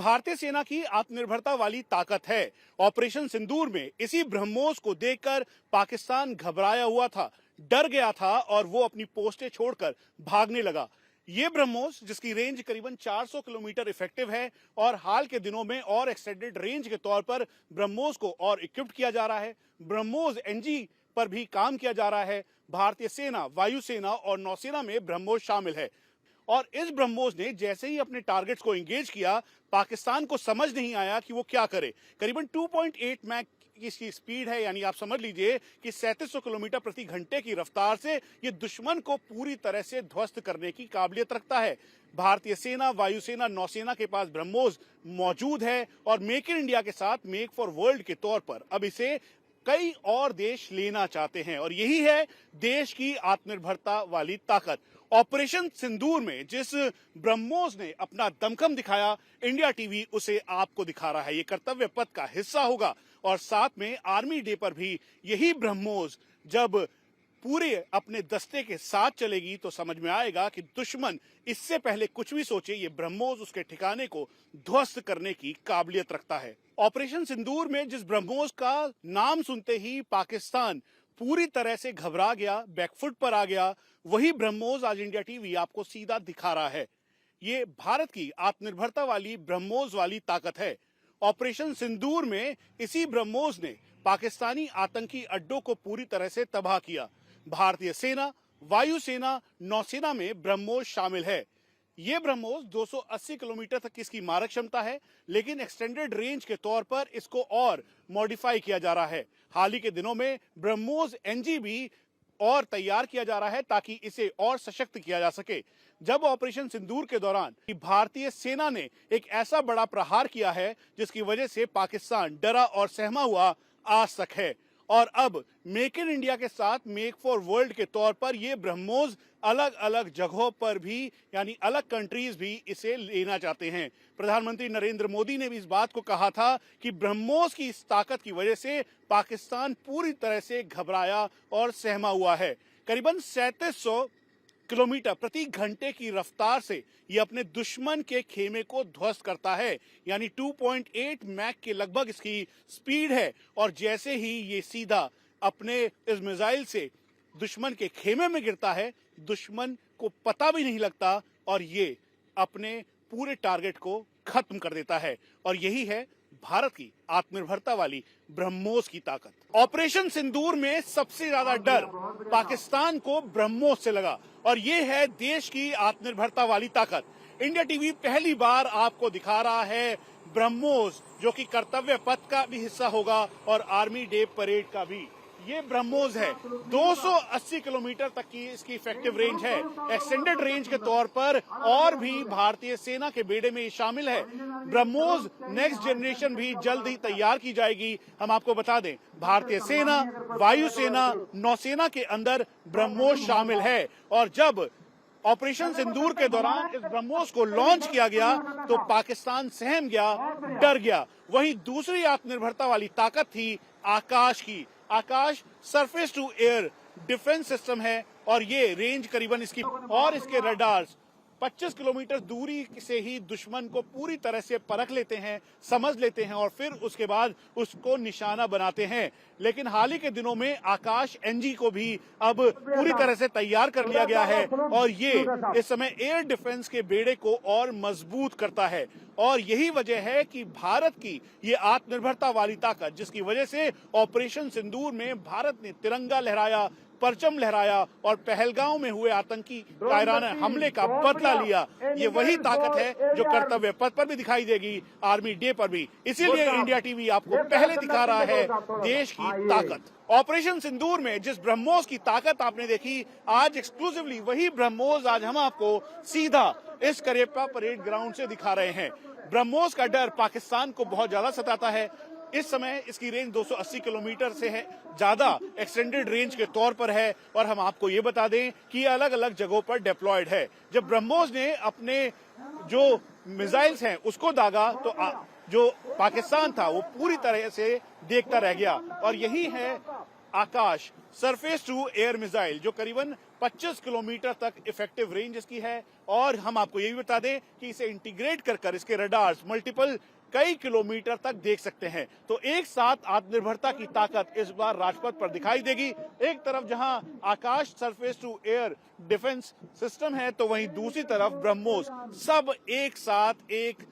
भारतीय सेना की आत्मनिर्भरता वाली ताकत है। ऑपरेशन सिंदूर में इसी ब्रह्मोस को देखकर पाकिस्तान घबराया हुआ था, डर गया था और वो अपनी पोस्टें छोड़कर भागने लगा। ये ब्रह्मोस, जिसकी रेंज करीबन 400 किलोमीटर इफेक्टिव है और हाल के दिनों में और एक्सटेंडेड रेंज के तौर पर ब्रह्मोस को और इक्विप्ड किया जा रहा है। ब्रह्मोस एनजी पर भी काम किया जा रहा है। भारतीय सेना, वायुसेना और नौसेना में ब्रह्मोस शामिल है। और इस ब्रह्मोस ने जैसे ही अपने टारगेट्स को एंगेज किया, पाकिस्तान को समझ नहीं आया कि वो क्या करे। करीबन 2.8 मैक की इसकी स्पीड है, यानी आप समझ लीजिए कि 3700 किलोमीटर प्रति घंटे की रफ्तार से ये दुश्मन को पूरी तरह से ध्वस्त करने की काबिलियत रखता है। भारतीय सेना, वायुसेना, नौसेना के पास ब्रह्मोस मौजूद है और मेक इन इंडिया के साथ मेक फॉर वर्ल्ड के तौर पर अब इसे कई और देश लेना चाहते हैं और यही है देश की आत्मनिर्भरता वाली ताकत। ऑपरेशन सिंदूर में जिस ब्रह्मोस ने अपना दमखम दिखाया, इंडिया टीवी उसे आपको दिखा रहा है। ये कर्तव्य पथ का हिस्सा होगा और साथ में आर्मी डे पर भी यही ब्रह्मोस जब पूरे अपने दस्ते के साथ चलेगी तो समझ में आएगा कि दुश्मन इससे पहले कुछ भी सोचे, ये ब्रह्मोस उसके ठिकाने को ध्वस्त करने की काबिलियत रखता है। ऑपरेशन सिंदूर में जिस ब्रह्मोस का नाम सुनते ही पाकिस्तान पूरी तरह से घबरा गया, बैकफुट पर आ गया, वही ब्रह्मोस आज इंडिया टीवी आपको सीधा दिखा रहा है। ये भारत की आत्मनिर्भरता वाली ब्रह्मोस वाली ताकत है। ऑपरेशन सिंदूर में इसी ब्रह्मोस ने पाकिस्तानी आतंकी अड्डों को पूरी तरह से तबाह किया। भारतीय सेना, वायुसेना, नौसेना में ब्रह्मोस शामिल है। ये ब्रह्मोस 280 किलोमीटर तक इसकी मारक क्षमता है, लेकिन एक्सटेंडेड रेंज के तौर पर इसको और मॉडिफाई किया जा रहा है। हाल ही के दिनों में ब्रह्मोस एनजी भी और तैयार किया जा रहा है ताकि इसे और सशक्त किया जा सके। जब ऑपरेशन सिंदूर के दौरान भारतीय सेना ने एक ऐसा बड़ा प्रहार किया है जिसकी वजह से पाकिस्तान डरा और सहमा हुआ आज तक है और अब मेक इन इंडिया के साथ मेक फॉर वर्ल्ड के तौर पर ये ब्रह्मोस अलग अलग जगहों पर भी, यानी अलग कंट्रीज भी इसे लेना चाहते हैं। प्रधानमंत्री नरेंद्र मोदी ने भी इस बात को कहा था कि ब्रह्मोस की इस ताकत की वजह से पाकिस्तान पूरी तरह से घबराया और सहमा हुआ है। करीबन 3700 किलोमीटर प्रति घंटे की रफ्तार से ये अपने दुश्मन के खेमे को ध्वस्त करता है, यानी 2.8 मैक के लगभग इसकी स्पीड है और जैसे ही ये सीधा अपने इस मिसाइल से दुश्मन के खेमे में गिरता है, दुश्मन को पता भी नहीं लगता और ये अपने पूरे टारगेट को खत्म कर देता है। और यही है भारत की आत्मनिर्भरता वाली ब्रह्मोस की ताकत। ऑपरेशन सिंदूर में सबसे ज्यादा डर पाकिस्तान को ब्रह्मोस से लगा और ये है देश की आत्मनिर्भरता वाली ताकत। इंडिया टीवी पहली बार आपको दिखा रहा है ब्रह्मोस, जो कि कर्तव्य पथ का भी हिस्सा होगा और आर्मी डे परेड का भी। ये ब्रह्मोस है, 280 किलोमीटर तक की इसकी इफेक्टिव रेंज है। एक्सटेंडेड रेंज के तौर पर और भी भारतीय सेना के बेड़े में शामिल है। ब्रह्मोस नेक्स्ट जनरेशन भी जल्द ही तैयार की जाएगी। हम आपको बता दें, भारतीय सेना, वायुसेना, नौसेना के अंदर ब्रह्मोस शामिल है और जब ऑपरेशन सिंदूर के दौरान इस ब्रह्मोस को लॉन्च किया गया तो पाकिस्तान सहम गया, डर गया। वहीं दूसरी आत्मनिर्भरता वाली ताकत थी आकाश की। Akash surface to air defence system है और ये रेंज करीबन इसकी और इसके रडार्स 25 किलोमीटर दूरी से ही दुश्मन को पूरी तरह से परख लेते हैं, समझ लेते हैं और फिर उसके बाद उसको निशाना बनाते हैं। लेकिन हाल ही के दिनों में आकाश एनजी को भी अब पूरी तरह से तैयार कर लिया गया है और ये इस समय एयर डिफेंस के बेड़े को और मजबूत करता है। और यही वजह है कि भारत की ये आत्मनिर्भरता वाली ताकत, जिसकी वजह से ऑपरेशन सिंदूर में भारत ने तिरंगा लहराया, परचम लहराया और पहलगांव में हुए आतंकी कायराना हमले का बदला लिया, ये वही ताकत है जो कर्तव्य पथ पर भी दिखाई देगी, आर्मी डे पर भी। इसीलिए इंडिया टीवी आपको पहले दिखा रहा है देश की ताकत। ऑपरेशन सिंदूर में जिस ब्रह्मोस की ताकत आपने देखी, आज एक्सक्लूसिवली वही ब्रह्मोस आज हम आपको सीधा इस करेप्पा परेड ग्राउंड से दिखा रहे हैं। ब्रह्मोस का डर पाकिस्तान को बहुत ज्यादा सताता है। इस समय इसकी रेंज 280 किलोमीटर से है, ज्यादा एक्सटेंडेड रेंज के तौर पर है और हम आपको ये बता दें कि अलग अलग जगहों पर डिप्लॉयड है। जब ब्रह्मोस ने अपने जो मिसाइल्स हैं उसको दागा तो जो पाकिस्तान था वो पूरी तरह से देखता रह गया और यही है Akash surface to air missile जो करीबन 25 किलोमीटर तक इफेक्टिव रेंज इसकी है। और हम आपको ये भी बता दें कि इसे इंटीग्रेट कर इसके रडार्स मल्टीपल कई किलोमीटर तक देख सकते हैं। तो एक साथ आत्मनिर्भरता की ताकत इस बार राजपथ पर दिखाई देगी। एक तरफ जहां Akash surface to air defence system है, तो वहीं दूसरी तरफ ब्रह्मोस सब एक साथ एक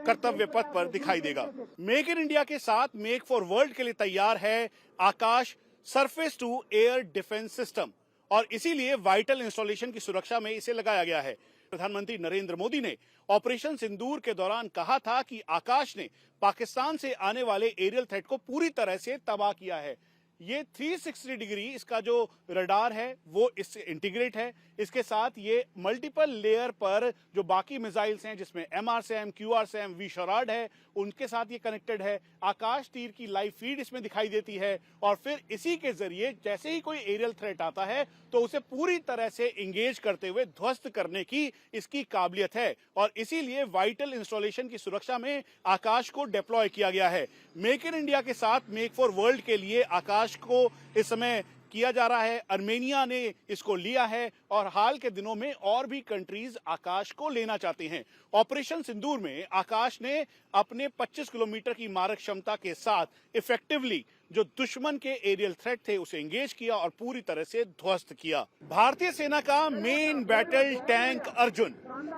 कर्तव्य पथ पर दिखाई देगा। मेक इन इंडिया के साथ मेक फॉर वर्ल्ड के लिए तैयार है Akash surface to air defence system और इसीलिए वाइटल इंस्टॉलेशन की सुरक्षा में इसे लगाया गया है। प्रधानमंत्री नरेंद्र मोदी ने ऑपरेशन सिंदूर के दौरान कहा था कि आकाश ने पाकिस्तान से आने वाले एरियल थ्रेट को पूरी तरह से तबाह किया है। ये 360 डिग्री इसका जो रडार है वो इससे इंटीग्रेट है। इसके साथ ये मल्टीपल लेयर पर जो बाकी मिसाइल्स हैं जिसमें MRSAM, QRSAM, V-SHORAD है उनके साथ ये कनेक्टेड है। आकाश तीर की लाइव फीड इसमें दिखाई देती है और फिर इसी के जरिए जैसे ही कोई एरियल थ्रेट आता है तो उसे पूरी तरह से इंगेज करते हुए ध्वस्त करने की इसकी काबिलियत है और इसीलिए वाइटल इंस्टॉलेशन की सुरक्षा में आकाश को डिप्लॉय किया गया है। मेक इन इंडिया के साथ मेक फॉर वर्ल्ड के लिए आकाश को इस समय किया जा रहा है। अर्मेनिया ने इसको लिया है और हाल के दिनों में और भी कंट्रीज आकाश को लेना चाहते हैं। ऑपरेशन सिंदूर में आकाश ने अपने 25 किलोमीटर की मारक क्षमता के साथ इफेक्टिवली जो दुश्मन के एरियल थ्रेट थे उसे एंगेज किया और पूरी तरह से ध्वस्त किया। भारतीय सेना का मेन बैटल टैंक अर्जुन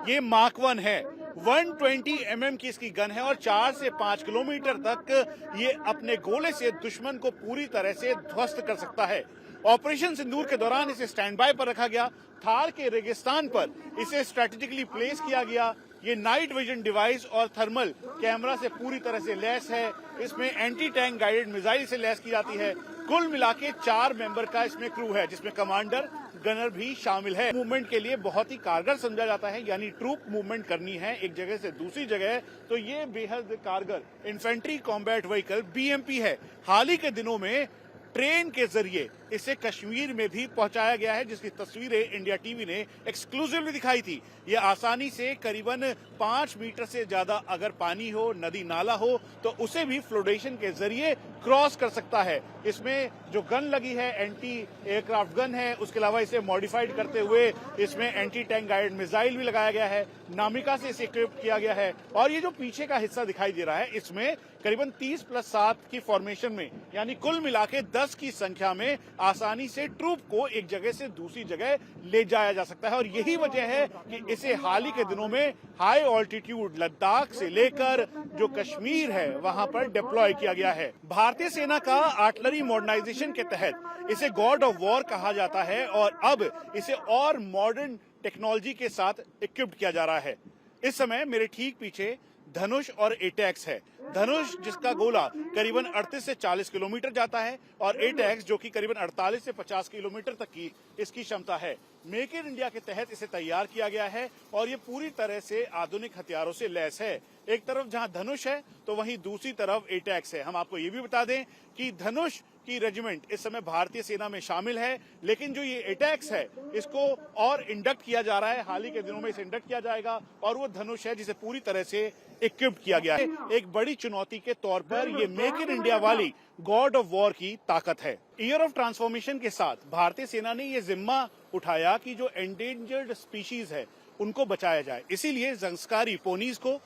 ये मार्क 1 है। 120 mm की इसकी गन है और 4 से 5 किलोमीटर तक ये अपने गोले से दुश्मन को पूरी तरह से ध्वस्त कर सकता है। ऑपरेशन सिंदूर के दौरान इसे स्टैंड बाय पर रखा गया। थार के रेगिस्तान पर इसे स्ट्रेटेजिकली प्लेस किया गया। ये नाइट विजन डिवाइस और थर्मल कैमरा से पूरी तरह से लैस है। इसमें एंटी टैंक गाइडेड मिसाइल से लैस की जाती है। कुल मिला के 4 मेंबर का इसमें क्रू है जिसमें कमांडर गनर भी शामिल है। मूवमेंट के लिए बहुत ही कारगर समझा जाता है, यानी ट्रूप मूवमेंट करनी है एक जगह से दूसरी जगह तो ये बेहद कारगर इन्फेंट्री कॉम्बैट व्हीकल BMP है। हाल ही के दिनों में ट्रेन के जरिए इसे कश्मीर में भी पहुंचाया गया है जिसकी तस्वीरें इंडिया टीवी ने एक्सक्लूसिवली दिखाई थी। ये आसानी से करीबन 5 मीटर से ज्यादा अगर पानी हो, नदी नाला हो तो उसे भी फ्लोटेशन के जरिए क्रॉस कर सकता है। इसमें जो गन लगी है एंटी एयरक्राफ्ट गन है, उसके अलावा इसे मॉडिफाइड करते हुए इसमें एंटी टैंक गाइडेड मिसाइल भी लगाया गया है। नामिका से इसे इक्विप किया गया है और ये जो पीछे का हिस्सा दिखाई दे रहा है इसमें करीबन 30+7 की फॉर्मेशन में यानी कुल मिला के 10 की संख्या में आसानी से ट्रूप को एक जगह से दूसरी जगह ले जाया जा सकता है और यही वजह है कि इसे हाल ही के दिनों में हाई ऑल्टीट्यूड लद्दाख से लेकर जो कश्मीर है वहां पर डिप्लॉय किया गया है। भारतीय सेना का आर्टिलरी मॉडर्नाइजेशन के तहत इसे गॉड ऑफ वॉर कहा जाता है और अब इसे और मॉडर्न टेक्नोलॉजी के साथ इक्विप्ड किया जा रहा है। इस समय मेरे ठीक पीछे धनुष और एटैक्स है। धनुष जिसका गोला करीबन 38 से 40 किलोमीटर जाता है और एटैक्स जो कि करीबन 48 से 50 किलोमीटर तक की इसकी क्षमता है। मेक इन इंडिया के तहत इसे तैयार किया गया है और ये पूरी तरह से आधुनिक हथियारों से लैस है। एक तरफ जहां धनुष है तो वहीं दूसरी तरफ एटैक्स है। हम आपको ये भी बता दें कि धनुष की रेजिमेंट इस समय भारतीय सेना में शामिल है, लेकिन जो ये एटैक्स है इसको और इंडक्ट किया जा रहा है। हाल ही के दिनों में इसे इंडक्ट किया जाएगा और वो धनुष है जिसे पूरी तरह से इक्विप्ड किया गया है। एक बड़ी चुनौती के तौर पर ये मेक इन इंडिया वाली गॉड ऑफ वॉर की ताकत है। ईयर ऑफ ट्रांसफॉर्मेशन के साथ भारतीय सेना ने ये जिम्मा उठाया कि जो एंडेंजर्ड स्पीशीज है उनको बचाया जाए। इसीलिए जंस्कारी पोनीज को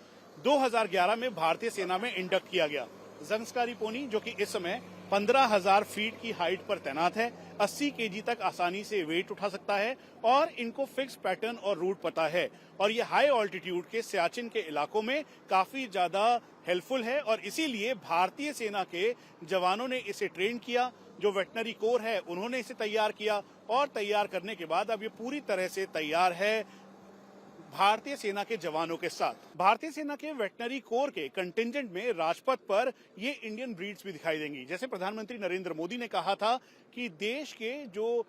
2011 में भारतीय सेना में इंडक्ट किया गया। जंस्कारी पोनी जो कि इस समय 15,000 फीट की हाइट पर तैनात है, 80 केजी तक आसानी से वेट उठा सकता है और इनको फिक्स पैटर्न और रूट पता है और ये हाई ऑल्टीट्यूड के सियाचिन के इलाकों में काफी ज्यादा हेल्पफुल है और इसीलिए भारतीय सेना के जवानों ने इसे ट्रेन किया। जो वेटनरी कोर है उन्होंने इसे तैयार किया और तैयार करने के बाद अब ये पूरी तरह से तैयार है भारतीय सेना के जवानों के साथ। भारतीय सेना के वेटनरी कोर के कंटिंजेंट में राजपथ पर ये इंडियन ब्रीड्स भी दिखाई देंगी। जैसे प्रधानमंत्री नरेंद्र मोदी ने कहा था कि देश के जो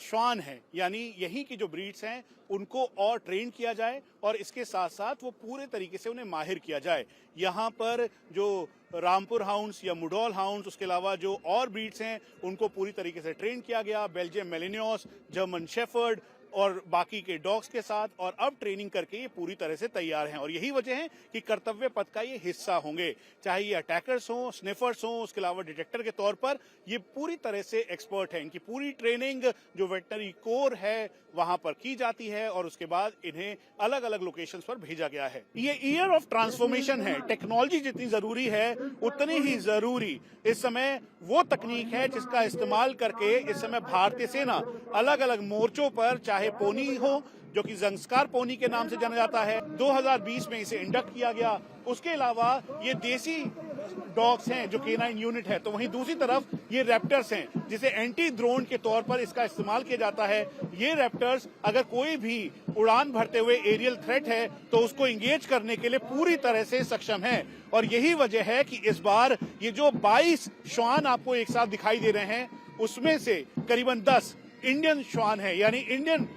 श्वान है यानी यही की जो ब्रीड्स हैं उनको और ट्रेन किया जाए और इसके साथ साथ वो पूरे तरीके से उन्हें माहिर किया जाए। यहाँ पर जो रामपुर हाउंड्स या मुडॉल हाउंड्स, उसके अलावा जो और ब्रीड्स हैं उनको पूरी तरीके से ट्रेन किया गया। बेल्जियम मेलिनोस, जर्मन शेफर्ड और बाकी के डॉग्स के साथ, और अब ट्रेनिंग करके ये पूरी तरह से तैयार हैं और यही वजह है कि कर्तव्य पथ का ये हिस्सा होंगे। चाहे ये अटैकर्स हों, स्निफर्स हों, उसके अलावा डिटेक्टर के तौर पर ये पूरी तरह से एक्सपर्ट हैं। इनकी पूरी ट्रेनिंग जो वेटनरी कोर है वहां पर की जाती है और उसके बाद इन्हें अलग अलग लोकेशंस पर भेजा गया है। ये ईयर ऑफ ट्रांसफॉर्मेशन है। टेक्नोलॉजी जितनी जरूरी है उतनी ही जरूरी इस समय वो तकनीक है जिसका इस्तेमाल करके इस समय भारतीय सेना अलग अलग मोर्चों पर, चाहे पोनी हो जो कि ज़ंस्कार पोनी के नाम से जाना जाता है, 2020 में इसे इंडक्ट किया गया। उसके अलावा ये देसी डॉग्स हैं जो K9 यूनिट है, तो वहीं दूसरी तरफ ये रैप्टर्स हैं जिसे एंटी ड्रोन के तौर पर इसका इस्तेमाल किया जाता है। ये रैप्टर्स अगर कोई भी उड़ान भरते हुए एरियल थ्रेट है तो उसको इंगेज करने के लिए पूरी तरह से सक्षम है और यही वजह है कि इस बार ये जो 22 श्वान आपको एक साथ दिखाई दे रहे हैं उसमें से करीबन 10 इंडियन श्वान है, यानी इंडियन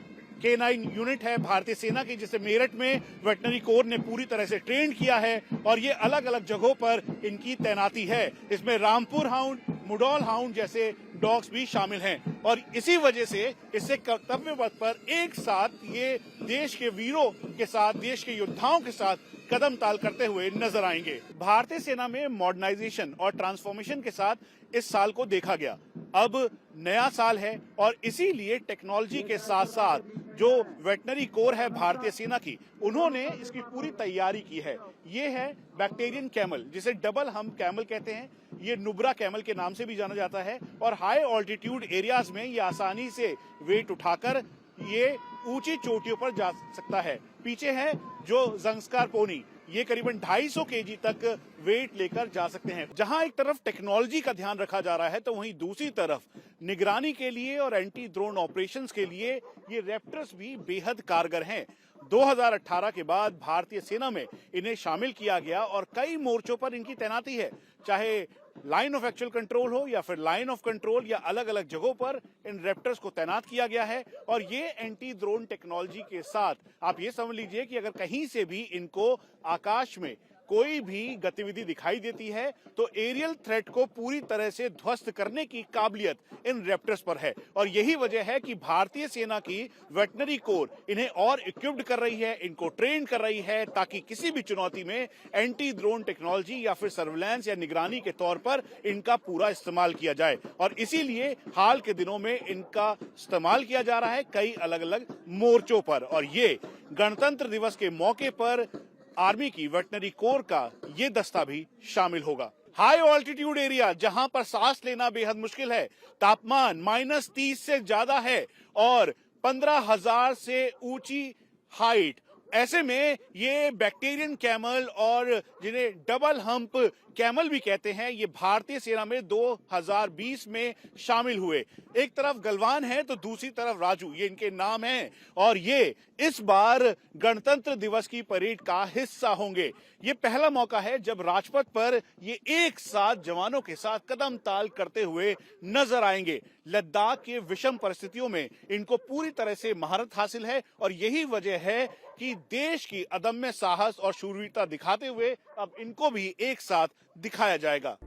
K9 यूनिट है भारतीय सेना की, जिसे मेरठ में वेटनरी कोर ने पूरी तरह से ट्रेन किया है और ये अलग अलग जगहों पर इनकी तैनाती है। इसमें रामपुर हाउंड, मुडौल हाउंड जैसे डॉग्स भी शामिल हैं और इसी वजह से इससे कर्तव्य पथ पर एक साथ ये देश के वीरों के साथ, देश के योद्धाओं के साथ कदम ताल करते हुए नजर आएंगे। भारतीय सेना में मॉडर्नाइजेशन और ट्रांसफॉर्मेशन के साथ इस साल को देखा गया। अब नया साल है और इसीलिए टेक्नोलॉजी के साथ साथ जो वेटनरी कोर है भारतीय सेना की, उन्होंने इसकी पूरी तैयारी की है। ये है बैक्टीरियन कैमल, जिसे डबल हम्प कैमल कहते हैं। ये नुब्रा कैमल के नाम से भी जाना जाता है और हाई ऑल्टीट्यूड एरियाज में ये आसानी से वेट उठाकर ये ऊंची चोटियों पर जा सकता है। पीछे है जो ज़ंस्कार पोनी, ये करीबन 250 केजी तक वेट लेकर जा सकते हैं। जहां एक तरफ टेक्नोलॉजी का ध्यान रखा जा रहा है तो वहीं दूसरी तरफ निगरानी के लिए और एंटी ड्रोन ऑपरेशंस के लिए ये रैप्टर्स भी बेहद कारगर हैं। 2018 के बाद भारतीय सेना में इन्हें शामिल किया गया और कई मोर्चों पर इनकी तैनाती है, चाहे लाइन ऑफ एक्चुअल कंट्रोल हो या फिर लाइन ऑफ कंट्रोल या अलग अलग जगहों पर इन रैप्टर्स को तैनात किया गया है। और ये एंटी ड्रोन टेक्नोलॉजी के साथ आप ये समझ लीजिए कि अगर कहीं से भी इनको आकाश में कोई भी गतिविधि दिखाई देती है तो एरियल थ्रेट को पूरी तरह से ध्वस्त करने की काबिलियत इन रैप्टर्स पर है और यही वजह है कि भारतीय सेना की वेटनरी कोर इन्हें और इक्विप्ड कर रही है, इनको ट्रेन कर रही है ताकि किसी भी चुनौती में एंटी ड्रोन टेक्नोलॉजी या फिर सर्विलांस या निगरानी के तौर पर इनका पूरा इस्तेमाल किया जाए। और इसीलिए हाल के दिनों में इनका इस्तेमाल किया जा रहा है कई अलग अलग मोर्चों पर और ये गणतंत्र दिवस के मौके पर आर्मी की वेटनरी कोर का ये दस्ता भी शामिल होगा। हाई ऑल्टीट्यूड एरिया जहां पर सांस लेना बेहद मुश्किल है, तापमान -30 से ज्यादा है और 15,000 से ऊंची हाइट, ऐसे में ये बैक्टीरियन कैमल और जिन्हें डबल हम्प कैमल भी कहते हैं, ये भारतीय सेना में 2020 में शामिल हुए। एक तरफ गलवान है तो दूसरी तरफ राजू, ये इनके नाम हैं और ये इस बार गणतंत्र दिवस की परेड का हिस्सा होंगे। ये पहला मौका है जब राजपथ पर ये एक साथ जवानों के साथ कदम ताल करते हुए नजर आएंगे। लद्दाख के विषम परिस्थितियों में इनको पूरी तरह से महारत हासिल है और यही वजह है कि देश की अदम्य साहस और शूरवीरता दिखाते हुए अब इनको भी एक साथ दिखाया जाएगा।